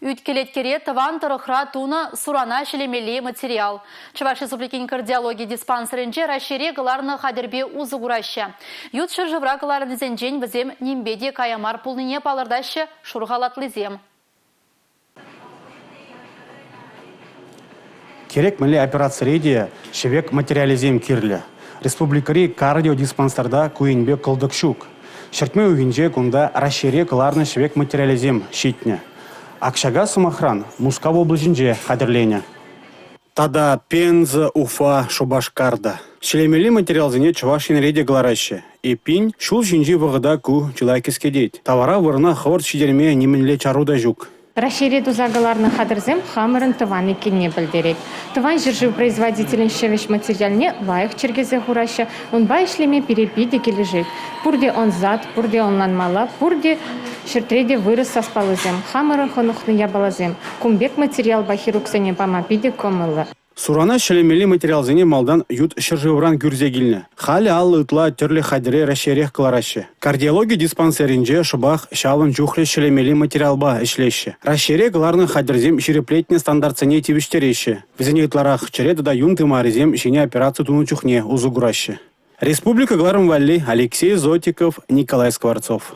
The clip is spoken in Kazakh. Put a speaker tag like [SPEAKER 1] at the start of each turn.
[SPEAKER 1] Үткелеткере тыван тұрықра туны сурана шелемелі материал. Чуваш Республикин кардиология диспансерінже рашере ғыларны қадырбе ұзы ғыраща. Ют шыржывра ғыларын зенжен візем нембеде каямар пулныне палырдашы шұрғалатлызем.
[SPEAKER 2] Керек мілі операция рейде шевек материализем кирлі. Республикари кардиодиспансерда куинбе кылдық шук. Шертме угинже кунда рашере ғыларны шевек материализем щитне. Акшага Самохран, Мускав облажинже қадірлене. Тада Пенза, Уфа, Шубашкарда. Шелемели материал зене Чувашин рейде глараще. И пинь шул жинжи вағыда ку чилайкеске дейт. Тавара вырна хавар шидерме неменле чаруда жук.
[SPEAKER 3] Расширит узагаларны хадырзем хамырын тываны кенне білдерек. Тыван жыржив производителен шевеш материалне лайық чергезе хураща, он бай шлеме перепиде кележек. Пурде он зад, пурде он ланмала, пурде шертреде вырыс саспалызем, хамырын хонухны ябалазем. Кумбек материал бахируксене памапиде комылы.
[SPEAKER 2] Сурана шелемели материал зене малдан ют шыржывран гюрзегилне. Хали аллы ытла терлі хадире рашерех клараще. Кардиология диспансеринже шубах шалын жухле шелемели материалба ишлеще. Рашере гларны хадирзем ширеплетне стандартсене тивиштереще. Везене ытларах череда да юнты маризем шене операцию туну чухне узугураще. Республика Гларым Валли, Алексей Зотиков, Николай Скворцов.